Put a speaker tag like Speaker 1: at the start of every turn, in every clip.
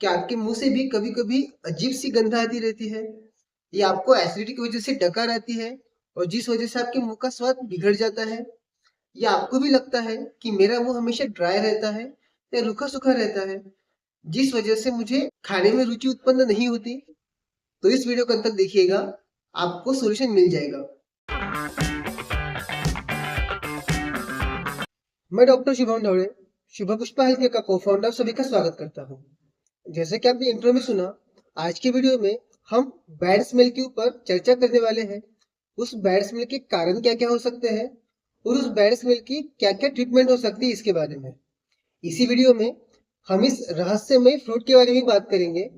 Speaker 1: क्या आपके मुंह से भी कभी कभी अजीब सी गंध आती रहती है? या आपको एसिडिटी की वजह से डकार आती है और जिस वजह से आपके मुंह का स्वाद बिगड़ जाता है? या आपको भी लगता है कि मेरा मुंह हमेशा ड्राई रहता है या रूखा सूखा रहता है, जिस वजह से मुझे खाने में रुचि उत्पन्न नहीं होती? तो इस वीडियो को अंत तक देखिएगा, आपको सॉल्यूशन मिल जाएगा। मैं डॉक्टर शुभम ढौड़े, शुभ पुष्पा हेल्थ केयर का को-फाउंडर सभी का स्वागत करता हूँ। जैसे कि आपने इंट्रो में सुना, आज की वीडियो में हम बैड स्मेल के ऊपर चर्चा करने वाले हैं। उस बैड स्मेल के कारण क्या-क्या हो सकते हैं और उस बैड स्मेल की क्या-क्या ट्रीटमेंट हो सकती है इसके बारे में। इसी वीडियो में हम इस रहस्यमय फ्रूट के बारे में बात करेंगे,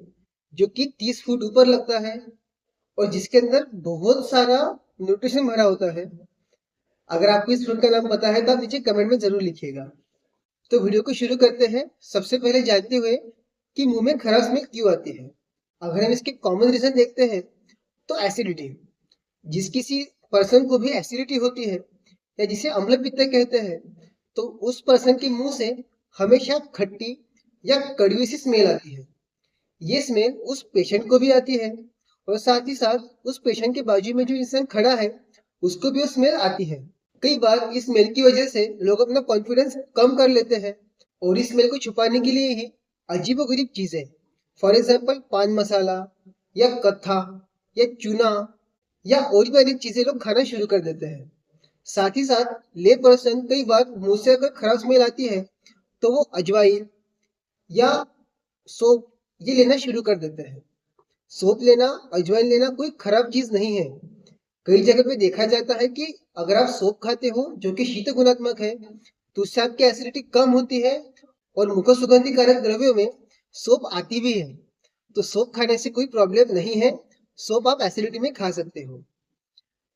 Speaker 1: जो कि 30 फुट ऊपर लगता है और जिसके अंदर बहुत सारा न्यूट्रिशन भरा होता है। अगर आपको इस फ्रूट का नाम पता है तो आप नीचे कमेंट में जरूर लिखिएगा। तो वीडियो को शुरू करते हैं, सबसे पहले जानते हुए कि मुंह में खराश स्मेल क्यों आती है। अगर हम इसके कॉमन रीजन देखते हैं तो एसिडिटी। जिस किसी पर्सन को भी एसिडिटी होती है या जिसे अम्ल पित्त कहते हैं, तो उस पर्सन के मुंह से हमेशा खट्टी या कड़वी सी स्मेल आती है। ये स्मेल उस पेशेंट को भी आती है और साथ ही साथ उस पेशेंट के बाजू में जो इंसान खड़ा है उसको भी वो स्मेल आती है। कई बार इस स्मेल की वजह से लोग अपना कॉन्फिडेंस कम कर लेते हैं और इस स्मेल को छुपाने के लिए ही अजीबोगरीब चीजें, फॉर एग्जाम्पल पान मसाला या कत्था या चूना या और भी अनेक चीजें लोग खाना शुरू कर देते हैं। साथ ही साथ ले पर्सन कई बार मुंह से अगर खराब स्मेल आती है तो वो अजवाइन या सोप ये लेना शुरू कर देते हैं। सोप लेना, अजवाइन लेना कोई खराब चीज नहीं है। कई जगह पे देखा जाता है कि अगर आप सोप खाते हो जो कि शीत गुणात्मक है, तो उससे आपकी एसिडिटी कम होती है और मुख सुगंधी कारक द्रव्यों में सोप आती भी है। तो सोप खाने से कोई प्रॉब्लम नहीं है, सोप आप एसिडिटी में खा सकते हो।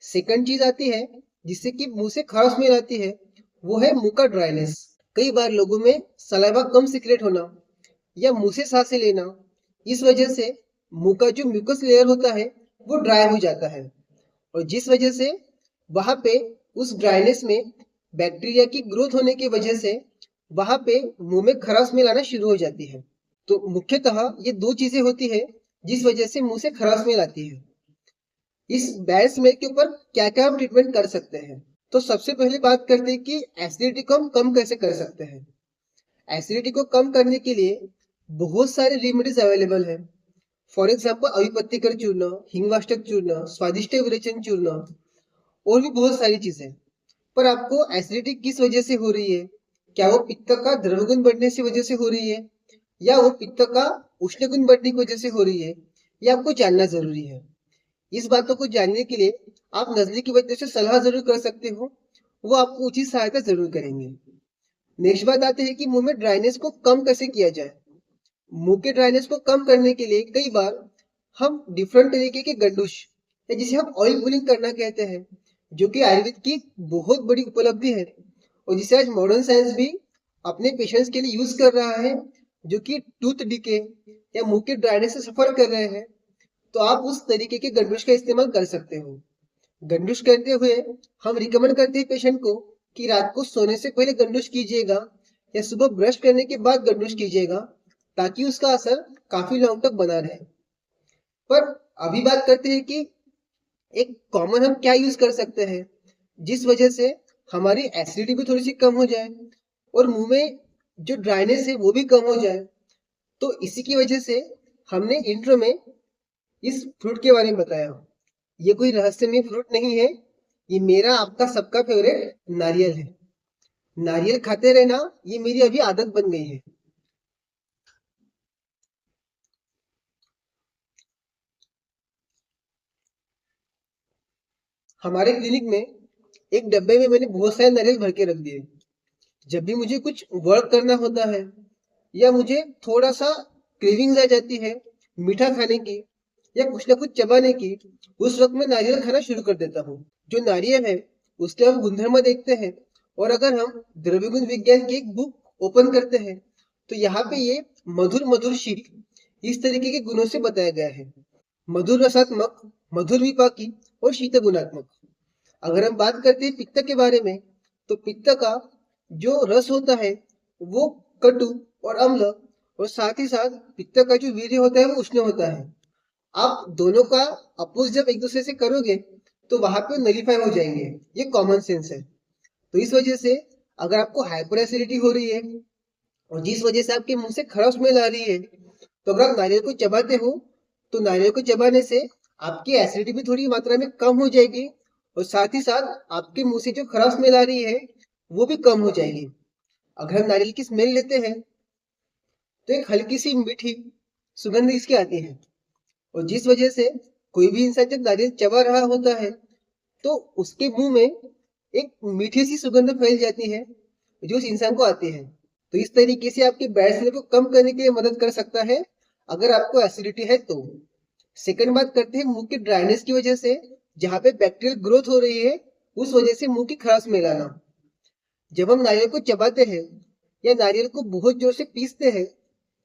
Speaker 1: सेकंड चीज आती है जिससे कि मुंह से खराश स्मेल आती है, वो है मुंह का ड्राइनेस। कई बार लोगों में सलाइवा कम सीक्रेट होना या मुंह से सांसें लेना, इस वजह से मुंह का जो म्यूकस लेयर होता है वो ड्राई हो जाता है और जिस वजह से वहां पे उस ड्राइनेस में बैक्टीरिया की ग्रोथ होने की वजह से वहां पे मुंह में खराश स्मेल आना शुरू हो जाती है। तो मुख्यतः ये दो चीजें होती है जिस वजह से मुंह से खराश स्मेल आती है। इस बैड स्मेल के ऊपर क्या क्या हम ट्रीटमेंट कर सकते हैं। तो सबसे पहले बात करते हैं कि एसिडिटी को हम कम कैसे कर सकते हैं। एसिडिटी को कम करने के लिए बहुत सारे रेमेडीज अवेलेबल है। फॉर एग्जाम्पल अभिपत्तिकर चूर्ण, हिंगवाष्टक चूर्ण, स्वादिष्ट विरेचन चूर्ण और भी बहुत सारी चीजें। पर आपको एसिडिटी किस वजह से हो रही है? क्या वो पित्त का द्रवगुण बढ़ने की वजह से हो रही है या वो पित्त का उष्ण गुण बढ़ने की वजह से हो रही है? ये आपको जानना जरूरी है। इस बातों को जानने के लिए आप नजदीकी वैद्य से सलाह जरूर कर सकते हो, वो आपको उचित सहायता जरूर करेंगे। नेक्स्ट बात आते हैं कि मुंह में ड्राइनेस को कम कैसे किया जाए। मुंह के ड्राइनेस को कम करने के लिए कई बार हम डिफरेंट तरीके के गंडूश या जिसे हम ऑयल पुलिंग करना कहते हैं, जो कि आयुर्वेद की बहुत बड़ी उपलब्धि है और जिसे आज मॉडर्न साइंस भी अपने पेशेंट्स के लिए यूज कर रहा है, जो कि टूथ डिके या मुंह के ड्राइनेस से सफर कर रहे हैं। तो आप उस तरीके के गंडूश का इस्तेमाल कर सकते हो। गंडूश करते हुए हम रिकमेंड करते हैं पेशेंट को कि रात को सोने से पहले गंडूश कीजिएगा या सुबह ब्रश करने के बाद गंडूश कीजिएगा, ताकि उसका असर काफी लॉन्ग तक बना रहे। पर अभी बात करते हैं कि एक कॉमन हम क्या यूज कर सकते हैं जिस वजह से हमारी एसिडिटी भी थोड़ी सी कम हो जाए और मुंह में जो ड्राइनेस है वो भी कम हो जाए। तो इसी की वजह से हमने इंट्रो में इस फ्रूट के बारे में बताया। ये कोई रहस्यमय फ्रूट नहीं है, ये मेरा आपका सबका फेवरेट नारियल है। नारियल खाते रहना ये मेरी अभी आदत बन गई है। हमारे क्लिनिक में एक डब्बे में मैंने बहुत सारे नारियल भर के रख दिए। जब भी मुझे कुछ वर्क करना होता है या मुझे थोड़ा सा क्रेविंग्स आ जाती है मीठा खाने की या कुछ ना कुछ चबाने की, उस वक्त मैं नारियल खाना शुरू कर देता हूँ। जो नारियल है उसके हम गुणधर्म देखते हैं और अगर हम द्रव्यगुण विज्ञान की एक बुक ओपन करते हैं तो यहाँ पे ये मधुर मधुर शीत इस तरीके के गुणों से बताया गया है। मधुर रसात्मक, मधुर विपाकी और शीत गुणात्मक। अगर हम बात करते हैं पित्त के बारे में, तो पित्त का जो रस होता है वो कटु और अम्ल और साथ ही साथ पित्त का जो वीर्य होता है वो उष्ण होता है। आप दोनों का अपोज जब एक दूसरे से करोगे तो वहां पे नलीफाई हो जाएंगे, ये कॉमन सेंस है। तो इस वजह से अगर आपको हाइपर एसिडिटी हो रही है और जिस वजह से आपके मुंह से खराब स्मेल आ रही है, तो अगर आप नारियल को चबाते हो तो नारियल को चबाने से आपकी एसिडिटी भी थोड़ी मात्रा में कम हो जाएगी और साथ ही साथ आपके मुंह से जो खराब स्मेल आ रही है वो भी कम हो जाएगी। अगर हम नारियल की स्मेल लेते हैं तो एक हल्की सी मीठी सुगंध इसकी आती है और जिस वजह से कोई भी इंसान जब नारियल चबा रहा होता है तो उसके मुंह में एक मीठी सी सुगंध फैल जाती है जो उस इंसान को आती है। तो इस तरीके से आपके बैड स्मेल को कम करने के लिए मदद कर सकता है अगर आपको एसिडिटी है तो। सेकंड बात करते हैं मुंह की ड्राइनेस की वजह से, जहाँ पे बैक्टीरियल ग्रोथ हो रही है उस वजह से मुंह की खराश स्मेल आना। जब हम नारियल को चबाते हैं या नारियल को बहुत जोर से पीसते हैं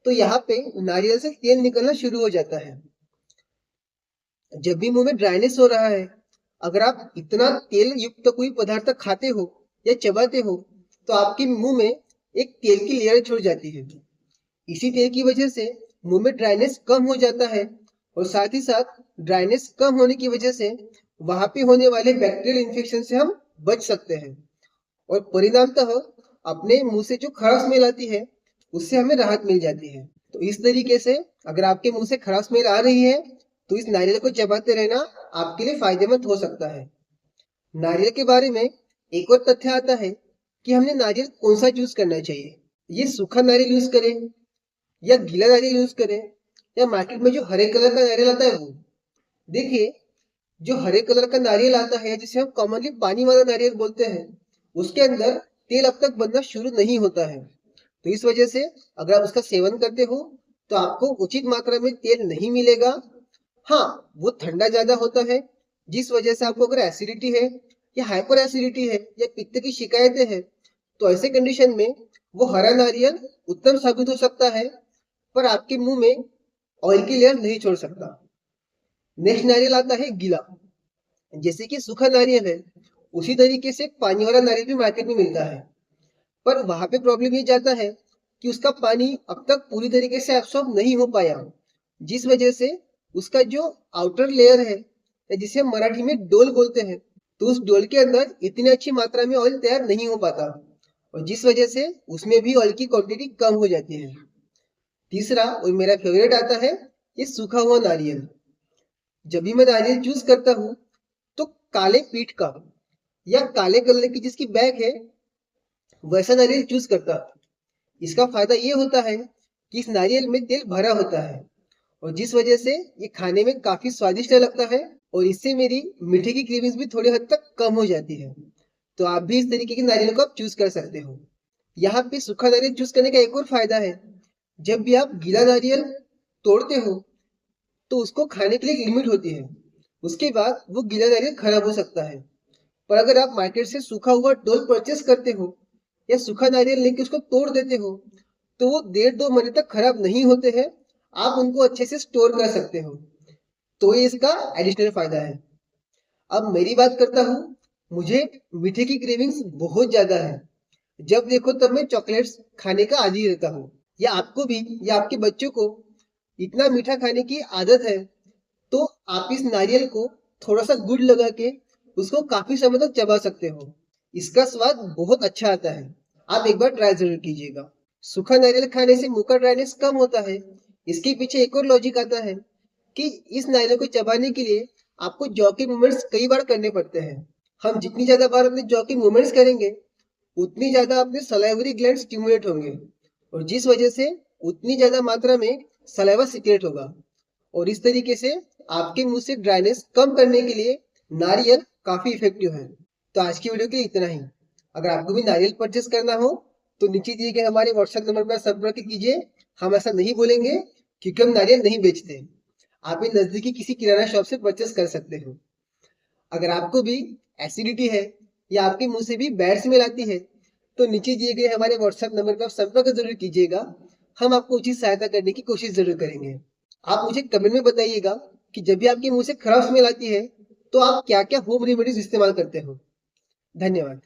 Speaker 1: तो यहाँ पे नारियल से तेल निकलना शुरू हो जाता है। जब भी मुंह में ड्राइनेस हो रहा है, अगर आप इतना तेल युक्त कोई पदार्थ खाते हो या चबाते हो तो आपके मुंह में एक तेल की लेयर छोड़ जाती है। इसी तेल की वजह से मुंह में ड्राइनेस कम हो जाता है और साथ ही साथ ड्राइनेस कम होने की वजह से वहां पे होने वाले बैक्टीरियल इन्फेक्शन से हम बच सकते हैं और परिणामतः अपने मुंह से जो खराब स्मेल आती है उससे हमें राहत मिल जाती है। तो इस तरीके से अगर आपके मुंह से खराब स्मेल आ रही है तो इस नारियल को चबाते रहना आपके लिए फायदेमंद हो सकता है। नारियल के बारे में एक और तथ्य आता है कि हमने नारियल कौन सा चूज करना चाहिए। ये सूखा नारियल यूज करें या गीला नारियल यूज करें या मार्केट में जो हरे कलर का नारियल आता है वो। देखिए, जो हरे कलर का नारियल आता है जिसे हम कॉमनली पानी वाला नारियल बोलते हैं, उसके अंदर तेल अब तक बनना शुरू नहीं होता है। तो इस वजह से अगर आप उसका सेवन करते हो तो आपको उचित मात्रा में तेल नहीं मिलेगा। हाँ, वो ठंडा ज्यादा होता है जिस वजह से आपको अगर एसिडिटी है या हाइपर एसिडिटी है या पित्त की शिकायतें हैं तो ऐसे कंडीशन में वो हरा नारियल उत्तम साबित हो सकता है, पर आपके मुंह में ऑयल की लेयर नहीं छोड़ सकता। नेक्स्ट नारियल आता है गीला। जैसे कि सूखा नारियल है उसी तरीके से पानी वाला नारियल भी मार्केट में मिलता है, पर वहां पे प्रॉब्लम ये जाता है कि उसका पानी अब तक पूरी तरीके से एब्सॉर्ब नहीं हो पाया, जिस वजह से उसका जो आउटर लेयर है या जिसे हम मराठी में डोल बोलते हैं, तो उस डोल के अंदर इतनी अच्छी मात्रा में ऑयल तैयार नहीं हो पाता और जिस वजह से उसमें भी ऑयल की क्वांटिटी कम हो जाती है। तीसरा और मेरा फेवरेट आता है ये सूखा हुआ नारियल। जब भी मैं नारियल चूज करता हूँ तो काले पीठ का या काले कलर की जिसकी बैग है वैसा नारियल चूज करता हूँ। इसका फायदा ये होता है कि इस नारियल में तेल भरा होता है और जिस वजह से ये खाने में काफी स्वादिष्ट लगता है और इससे मेरी मीठे की क्रेविंग्स भी थोड़ी हद तक कम हो जाती है। तो आप भी इस तरीके के नारियल को आप चूज कर सकते हो। यहाँ पे सूखा नारियल चूज करने का एक और फायदा है, जब भी आप गीला नारियल तोड़ते हो तो उसको खाने के लिए एक लिमिट होती है, उसके बाद वो गीला नारियल खराब हो सकता है। पर अगर आप मार्केट से सूखा हुआ डोल परचेस करते हो या सूखा नारियल लेके उसको तोड़ देते हो तो वो 1.5-2 महीने तक खराब नहीं होते हैं, आप उनको अच्छे से स्टोर कर सकते हो। तो ये इसका एडिशनल फायदा है। अब मेरी बात करता हूँ, मुझे मीठे की क्रेविंग्स बहुत ज्यादा है। जब देखो तब मैं चॉकलेट्स खाने का आदी रहता हूँ, या आपको भी या आपके बच्चों को इतना मीठा खाने की आदत है तो आप इस नारियल को थोड़ा सा गुड़ लगा के उसको काफी समय तक चबा सकते हो। इसका स्वाद बहुत अच्छा आता है, आप एक बार ट्राई जरूर कीजिएगा। सूखा नारियल खाने से मुंह का ड्राइनेस कम होता है। इसके पीछे एक और लॉजिक आता है कि इस नारियल को चबाने के लिए आपको जॉ के मूवमेंट्स कई बार करने पड़ते हैं। हम जितनी ज्यादा बार अपने जॉ के मूवमेंट्स करेंगे उतनी ज्यादा अपने सलाइवरी ग्लैंड स्टिमुलेट होंगे और जिस वजह से उतनी ज्यादा मात्रा में सलाइवा सीक्रेट होगा और इस तरीके से आपके मुंह से ड्राइनेस कम करने के लिए नारियल काफी इफेक्टिव है। तो आज की वीडियो के लिए इतना ही। अगर आपको भी नारियल परचेस करना हो तो नीचे दिए गए हमारे व्हाट्सएप नंबर पर संपर्क कीजिए। हम ऐसा नहीं बोलेंगे क्योंकि हम नारियल नहीं बेचते। आप इन नजदीकी किसी किराना शॉप से परचेस कर सकते हो। अगर आपको भी एसिडिटी है या आपके मुंह से भी बैड स्मेल आती है तो नीचे दिए गए हमारे व्हाट्सएप नंबर पर आप संपर्क जरूर कीजिएगा। हम आपको उचित सहायता करने की कोशिश जरूर करेंगे। आप मुझे कमेंट में बताइएगा कि जब भी आपके मुंह से खराब स्मेल आती है तो आप क्या क्या होम रेमेडीज इस्तेमाल करते हो। धन्यवाद।